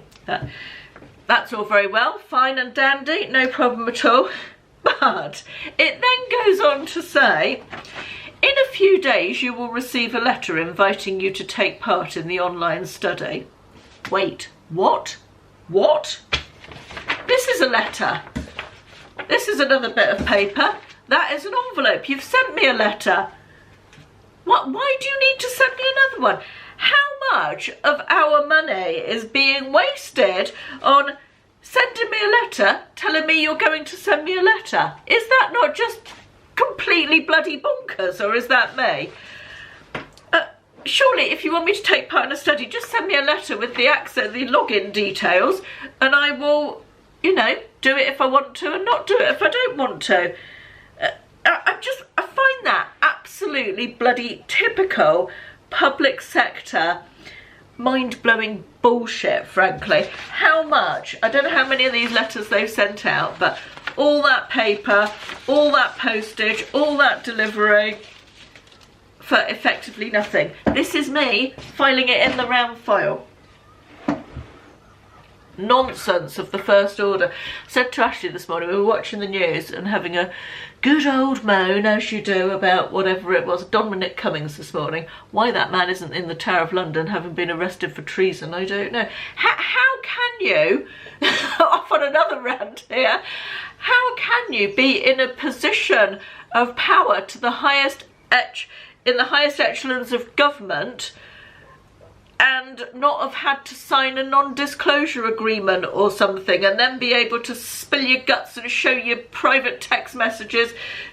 S1: that's all very well, fine and dandy, no problem at all. But it then goes on to say, in a few days you will receive a letter inviting you to take part in the online study. Wait, what? What? This is a letter. This is another bit of paper. That is an envelope. You've sent me a letter. What? Why do you need to send me another one? How much of our money is being wasted on sending me a letter telling me you're going to send me a letter? Is that not just completely bloody bonkers, or is that me? Surely if you want me to take part in a study, just send me a letter with the access, the login details, and I will, you know, do it if I want to and not do it if I don't want to. I find that absolutely bloody typical public sector mind-blowing bullshit, frankly. How much? I don't know how many of these letters they've sent out, but all that paper, all that postage, all that delivery for effectively nothing. This is me filing it in the round file. Nonsense of the first order. I said to Ashley this morning, we were watching the news and having a good old moan, as you do, about whatever it was, Dominic Cummings this morning. Why that man isn't in the Tower of London having been arrested for treason, I don't know. How can you, off on another rant here, how can you be in a position of power to the highest in the highest echelons of government and not have had to sign a non-disclosure agreement or something, and then be able to spill your guts and show your private text messages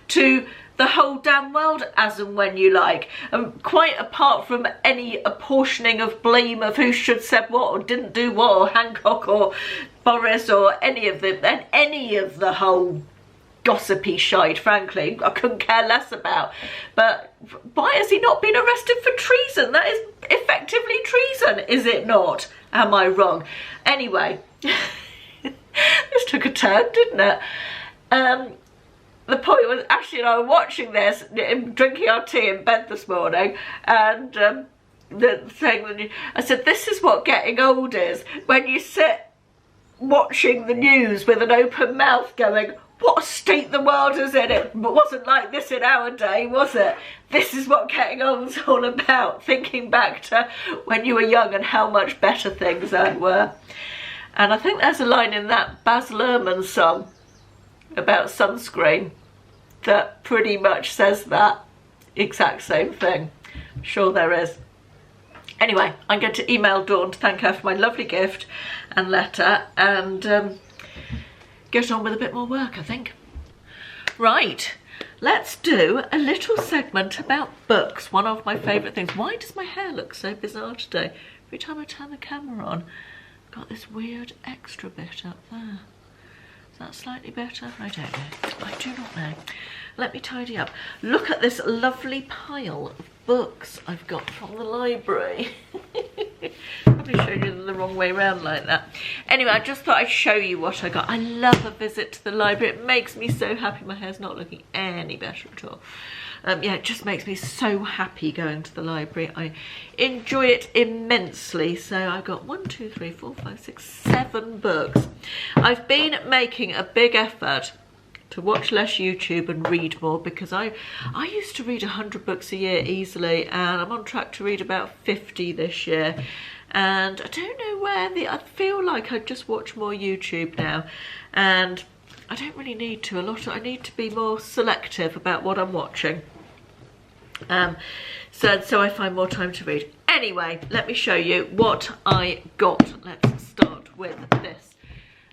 S1: to the whole damn world as and when you like? And quite apart from any apportioning of blame of who should said what or didn't do what, or Hancock or Boris or any of the whole gossipy shite, frankly, I couldn't care less about. But why has he not been arrested for treason? That is effectively treason, is it not? Am I wrong? Anyway, this took a turn, didn't it? The point was, Ashley and I were watching this, drinking our tea in bed this morning, and I said, this is what getting old is, when you sit watching the news with an open mouth going, what a state the world is in. It wasn't like this in our day, was it? This is what getting old's all about, thinking back to when you were young and how much better things were. And I think there's a line in that Baz Luhrmann song about sunscreen that pretty much says that exact same thing. I'm sure there is. Anyway, I'm going to email Dawn to thank her for my lovely gift and letter, and get on with a bit more work, I think. Right, let's do a little segment about books, one of my favourite things. Why does my hair look so bizarre today? Every time I turn the camera on, I've got this weird extra bit up there. Is that slightly better? I don't know. I do not know. Let me tidy up. Look at this lovely pile of books I've got from the library. Probably showed you the wrong way around like that. Anyway, I just thought I'd show you what I got. I love a visit to the library. It makes me so happy. My hair's not looking any better at all. Yeah, it just makes me so happy going to the library. I enjoy it immensely. So I got 1, 2, 3, 4, 5, 6, 7 books. I've been making a big effort to watch less YouTube and read more, because I used to read 100 books a year easily, and I'm on track to read about 50 this year. And I don't know where I feel like I just watch more YouTube now, and I don't really need to. I need to be more selective about what I'm watching. So I find more time to read. Anyway, let me show you what I got. Let's start with this.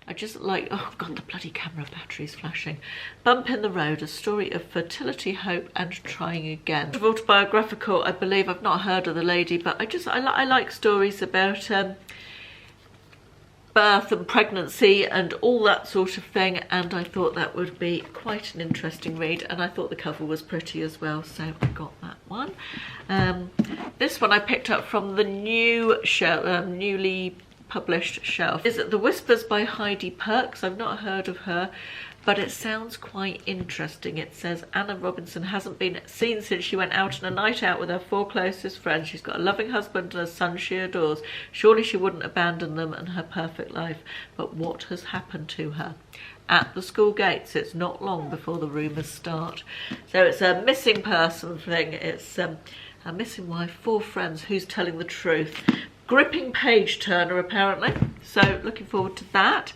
S1: I just like, oh God, the bloody camera battery's flashing. Bump in the Road, a story of fertility, hope and trying again. Autobiographical, I believe. I've not heard of the lady, but I like stories about birth and pregnancy and all that sort of thing, and I thought that would be quite an interesting read, and I thought the cover was pretty as well, so I got that one. This one I picked up from the newly published shelf. Is it The Whispers by Heidi Perks? I've not heard of her, but it sounds quite interesting. It says Anna Robinson hasn't been seen since she went out on a night out with her 4 closest friends. She's got a loving husband and a son she adores. Surely she wouldn't abandon them and her perfect life. But what has happened to her? At the school gates, it's not long before the rumours start. So it's a missing person thing. It's a missing wife, 4 friends, who's telling the truth. Gripping page turner apparently, so looking forward to that.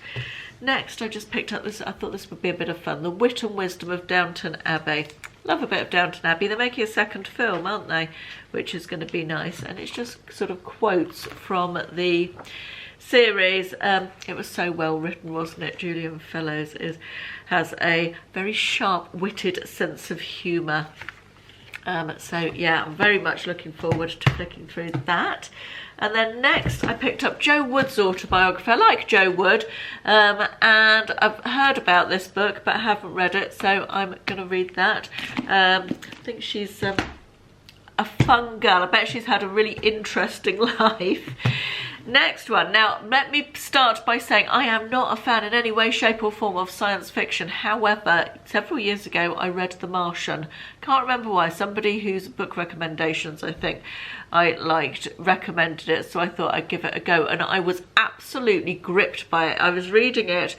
S1: Next, I just picked up this. I thought this would be a bit of fun. The Wit and Wisdom of Downton Abbey. Love a bit of Downton Abbey. They're making a second film, aren't they? Which is going to be nice, and it's just sort of quotes from the series. It was so well written, wasn't it? Julian Fellows has a very sharp-witted sense of humour. So yeah, I'm very much looking forward to flicking through that. And then next I picked up Joe Wood's autobiography. I like Joe Wood, and I've heard about this book but haven't read it, so I'm going to read that. I think she's a fun girl. I bet she's had a really interesting life. Next one. Now, let me start by saying I am not a fan in any way, shape or form of science fiction. However, several years ago I read The Martian. Can't remember why. Somebody whose book recommendations I think I liked recommended it, so I thought I'd give it a go, and I was absolutely gripped by it. I was reading it.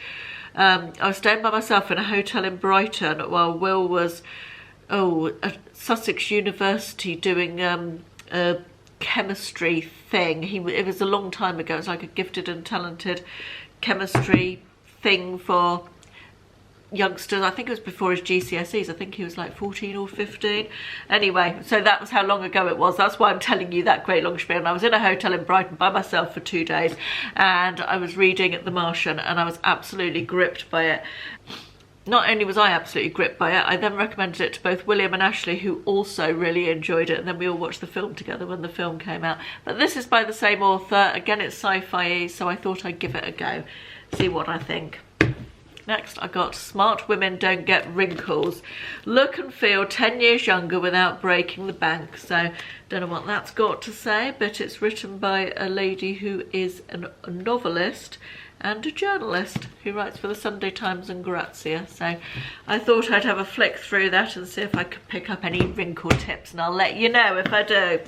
S1: I was staying by myself in a hotel in Brighton while Will was at Sussex University doing a chemistry thing. It was a long time ago. It's like a gifted and talented chemistry thing for youngsters. I think it was before his GCSEs. I think he was like 14 or 15. Anyway, so that was how long ago it was. That's why I'm telling you that great long spiel. And I was in a hotel in Brighton by myself for 2 days, and I was reading The Martian, and I was absolutely gripped by it. Not only was I absolutely gripped by it, I then recommended it to both William and Ashley, who also really enjoyed it, and then we all watched the film together when the film came out. But this is by the same author. Again, it's sci-fi, so I thought I'd give it a go, see what I think. Next, I got Smart Women Don't Get Wrinkles. Look and feel 10 years younger without breaking the bank. So, don't know what that's got to say, but it's written by a lady who is a novelist and a journalist who writes for the Sunday Times and Grazia. So I thought I'd have a flick through that and see if I could pick up any wrinkle tips, and I'll let you know if I do.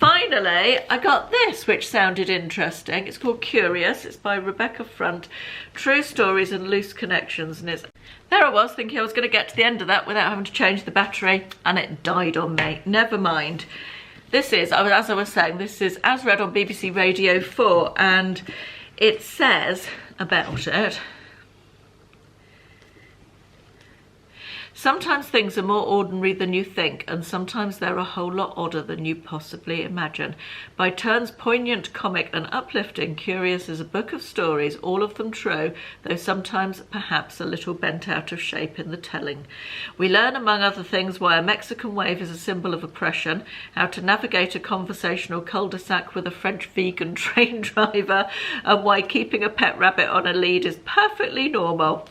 S1: Finally, I got this, which sounded interesting. It's called Curious. It's by Rebecca Front. True Stories and Loose Connections. And it's... There I was, thinking I was going to get to the end of that without having to change the battery, and it died on me. Never mind. This is, as I was saying, this is as read on BBC Radio 4, and it says about it: Sometimes things are more ordinary than you think, and sometimes they're a whole lot odder than you possibly imagine. By turns poignant, comic and uplifting, Curious is a book of stories, all of them true, though sometimes perhaps a little bent out of shape in the telling. We learn, among other things, why a Mexican wave is a symbol of oppression, how to navigate a conversational cul-de-sac with a French vegan train driver, and why keeping a pet rabbit on a lead is perfectly normal.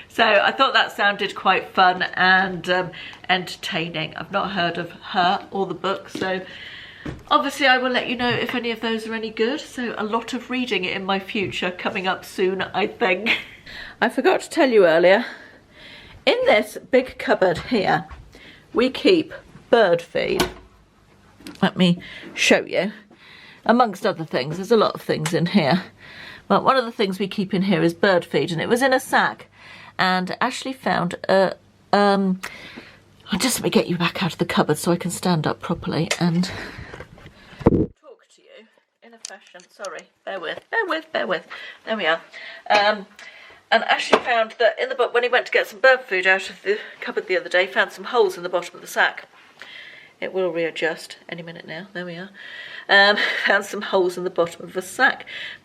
S1: So I thought that sounded quite fun and entertaining. I've not heard of her or the book, so obviously I will let you know if any of those are any good. So a lot of reading in my future coming up soon, I think. I forgot to tell you earlier, in this big cupboard here, we keep bird feed. Let me show you. Amongst other things, there's a lot of things in here. But one of the things we keep in here is bird feed, and it was in a sack. And Ashley found a, just let me get you back out of the cupboard so I can stand up properly and talk to you in a fashion. Sorry, bear with. There we are. And Ashley found that in the book, when he went to get some bird food out of the cupboard the other day, found some holes in the bottom of the sack. It will readjust any minute now. There we are. Found some holes in the bottom of the sack.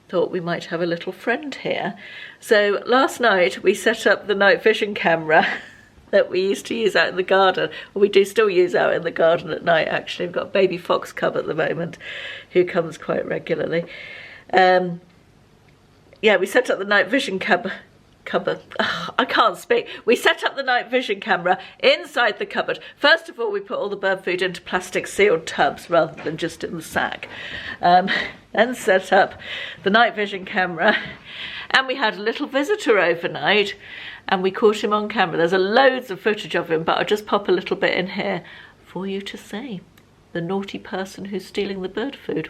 S1: Thought we might have a little friend here. So last night we set up the night vision camera that we used to use out in the garden. Well, we do still use out in the garden at night, actually. We've got a baby fox cub at the moment who comes quite regularly. Yeah, we set up the night vision cupboard. I can't speak. We set up the night vision camera inside the cupboard. First of all, we put all the bird food into plastic sealed tubs rather than just in the sack. Then set up the night vision camera, and we had a little visitor overnight, and we caught him on camera. There's loads of footage of him, but I'll just pop a little bit in here for you to see. The naughty person who's stealing the bird food.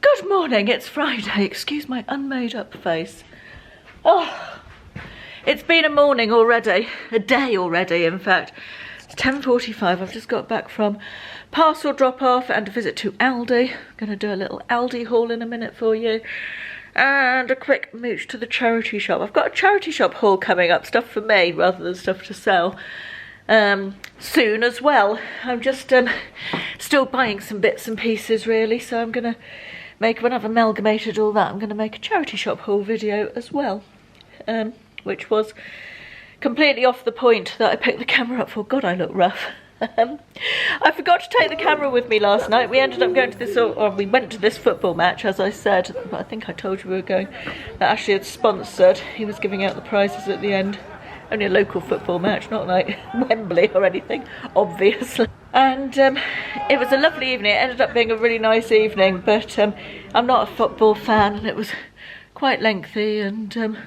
S1: Good morning, it's Friday. Excuse my unmade up face. Oh, it's been a morning already, a day already in fact. It's 10:45, I've just got back from parcel drop off and a visit to Aldi. I'm going to do a little Aldi haul in a minute for you. And a quick mooch to the charity shop. I've got a charity shop haul coming up, stuff for me rather than stuff to sell. Soon as well. I'm just still buying some bits and pieces really, so I'm going to when I've amalgamated all that, I'm going to make a charity shop haul video as well, which was completely off the point that I picked the camera up for. God, I look rough. I forgot to take the camera with me last night. We ended up going to this, or we went to this football match, as I said. But I think I told you we were going. That Ashley had sponsored. He was giving out the prizes at the end. Only a local football match, not like Wembley or anything, obviously. And it was a lovely evening. It ended up being a really nice evening, but I'm not a football fan, and it was quite lengthy and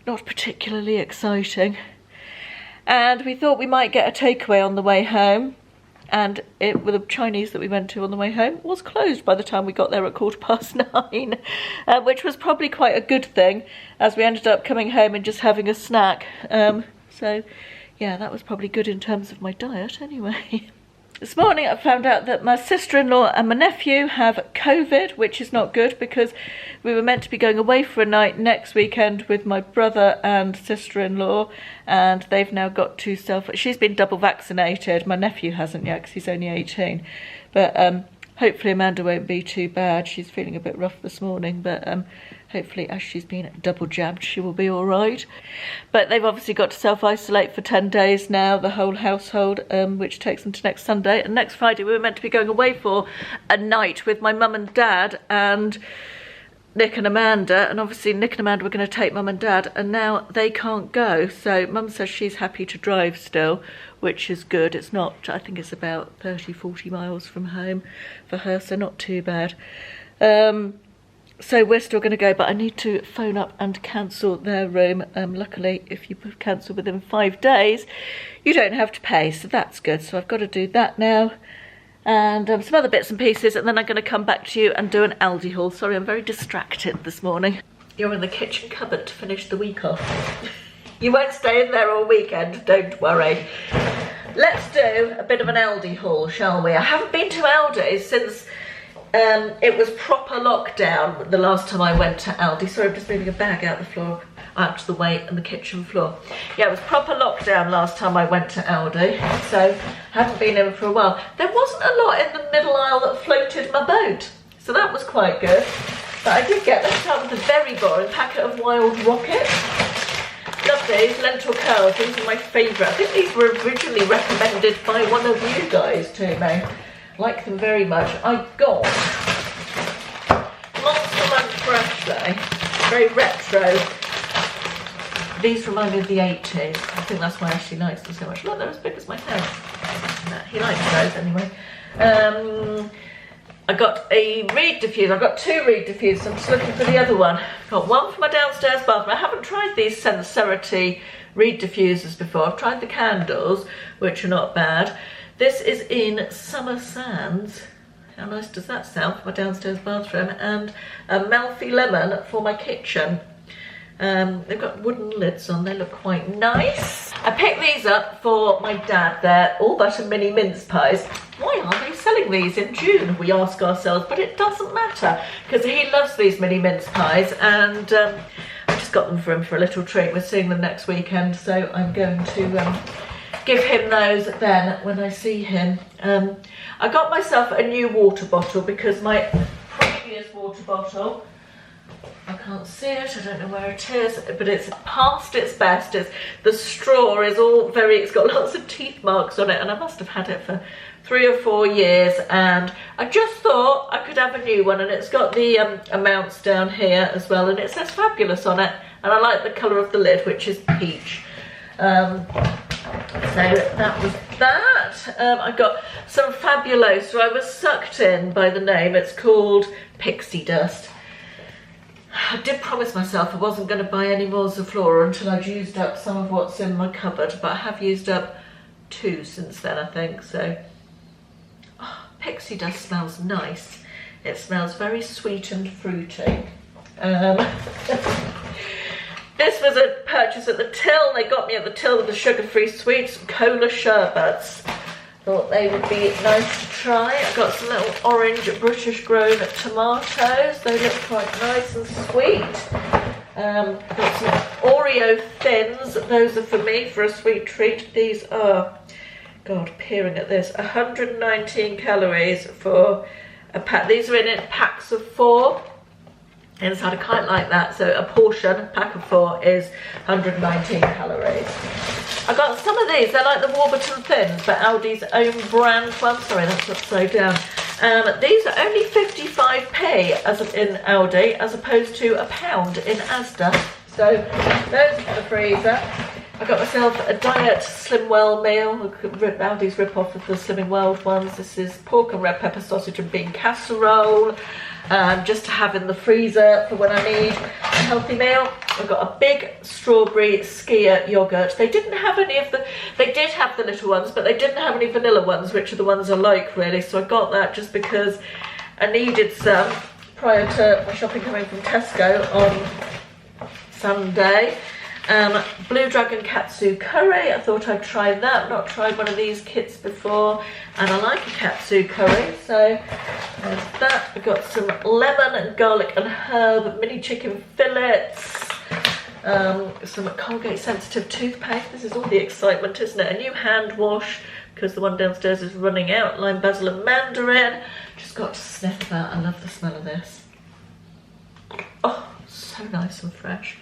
S1: not particularly exciting. And we thought we might get a takeaway on the way home, and with the Chinese that we went to on the way home was closed by the time we got there at 9:15, which was probably quite a good thing, as we ended up coming home and just having a snack. So yeah, that was probably good in terms of my diet anyway. This morning I found out that my sister-in-law and my nephew have COVID, which is not good because we were meant to be going away for a night next weekend with my brother and sister-in-law, and they've now got to she's been double vaccinated. My nephew hasn't yet because he's only 18, but hopefully Amanda won't be too bad. She's feeling a bit rough this morning, but hopefully as she's been double jabbed she will be all right. But they've obviously got to self-isolate for 10 days now, the whole household, which takes them to next Sunday. And next Friday we were meant to be going away for a night with my mum and dad and Nick and Amanda, and obviously Nick and Amanda were going to take mum and dad, and now they can't go. So mum says she's happy to drive still, which is good. It's not, I think it's about 30-40 miles from home for her, so not too bad. So we're still going to go, but I need to phone up and cancel their room. Luckily, if you cancel within 5 days, you don't have to pay, so that's good. So I've got to do that now, and some other bits and pieces, and then I'm going to come back to you and do an Aldi haul. Sorry, I'm very distracted this morning. You're in the kitchen cupboard to finish the week off. You won't stay in there all weekend, don't worry. let's do a bit of an Aldi haul, shall we? I haven't been to Aldi since it was proper lockdown the last time I went to Aldi. Sorry, I'm just moving a bag out the floor, out to the way and the kitchen floor. Yeah, it was proper lockdown last time I went to Aldi, so haven't been in for a while. There wasn't a lot in the middle aisle that floated my boat, so that was quite good. But I did get, let's start with a very boring packet of Wild Rocket. Love these, lentil curls, these are my favourite. I think these were originally recommended by one of you guys to me. Like them very much. I got Monster Lunch Fresh though, very retro. These remind me of the 80s. I think that's why Ashley likes them so much. Look, they're as big as my head. No, he likes those anyway. I got a reed diffuser. I've got 2 reed diffusers. I'm just looking for the other one. Got one for my downstairs bathroom. I haven't tried these Sincerity reed diffusers before. I've tried the candles, which are not bad. This is in Summer Sands. How nice does that sound for my downstairs bathroom? And a Melfi Lemon for my kitchen. They've got wooden lids on, they look quite nice. I picked these up for my dad. They're all butter mini mince pies. Why aren't they selling these in June, we ask ourselves, but it doesn't matter because he loves these mini mince pies, and I just got them for him for a little treat. We're seeing them next weekend, so I'm going to give him those then when I see him. I got myself a new water bottle because my previous water bottle, I can't see it, I don't know where it is, but it's past its best. The straw is all it's got lots of teeth marks on it, and I must have had it for 3 or 4 years, and I just thought I could have a new one, and it's got the amounts down here as well, and it says Fabulous on it, and I like the colour of the lid, which is peach. So that was that. I got some Fabuloso. I was sucked in by the name. It's called Pixie Dust. I did promise myself I wasn't going to buy any more Zaflora until I'd used up some of what's in my cupboard, but I have used up 2 since then, I think. So Pixie Dust smells nice. It smells very sweet and fruity. This was a purchase at the till. They got me at the till with the sugar-free sweets, cola sherbets. Thought they would be nice to try. I got some little orange British grown tomatoes. They look quite nice and sweet. Got some Oreo thins. Those are for me for a sweet treat. These are, God, peering at this, 119 calories for a pack. These are in packs of 4. Inside, I quite like that. So a portion, pack of 4, is 119 calories. I got some of these. They're like the Warburton Thins, but Aldi's own brand one. Sorry, that's upside down. These are only 55p in Aldi, as opposed to £1 in Asda. So those are the freezer. I got myself a diet Slimwell meal. Aldi's rip-off of the Slimming World ones. This is pork and red pepper sausage and bean casserole. Just to have in the freezer for when I need a healthy meal. I've got a big strawberry skyr yogurt. They didn't have any of they did have the little ones, but they didn't have any vanilla ones, which are the ones I like really. So I got that just because I needed some prior to my shopping coming from Tesco on Sunday. Blue Dragon Katsu curry. I thought I'd try that. Not tried one of these kits before, and I like a katsu curry, so there's that. I got some lemon and garlic and herb mini chicken fillets. Some Colgate sensitive toothpaste. This is all the excitement, isn't it? A new hand wash because the one downstairs is running out. Lime, basil and mandarin. Just got to sniff that. I love the smell of this. Oh, so nice and fresh.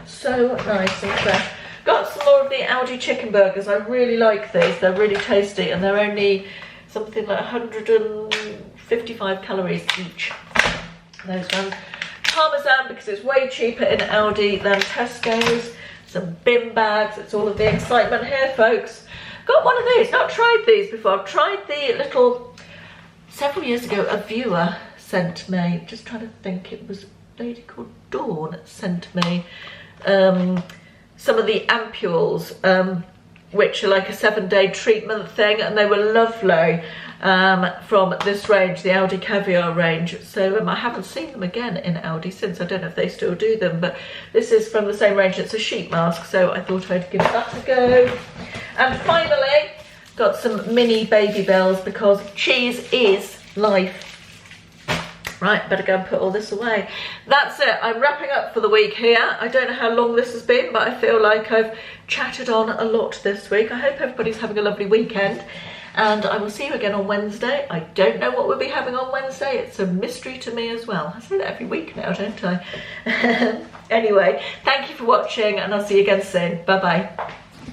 S1: So nice and fresh. Got some more of the Aldi chicken burgers. I really like these. They're really tasty, and they're only something like 155 calories each. Those ones. Parmesan, because it's way cheaper in Aldi than Tesco's. Some bin bags. It's all of the excitement here, folks. Got one of these. Not tried these before. I've tried the little, several years ago, a viewer sent me, just trying to think, it was a lady called Dawn sent me some of the ampules, which are like a 7-day treatment thing, and they were lovely, from this range, the Aldi Caviar range. So I haven't seen them again in Aldi since. I don't know if they still do them, but this is from the same range. It's a sheet mask, so I thought I'd give that a go. And finally, Got some mini baby bells because cheese is life. Right, better go and put all this away. That's it, I'm wrapping up for the week here. I don't know how long this has been, but I feel like I've chatted on a lot this week. I hope everybody's having a lovely weekend, and I will see you again on Wednesday. I don't know what we'll be having on Wednesday. It's a mystery to me as well. I say that every week now, don't I? Anyway, thank you for watching, and I'll see you again soon. Bye-bye.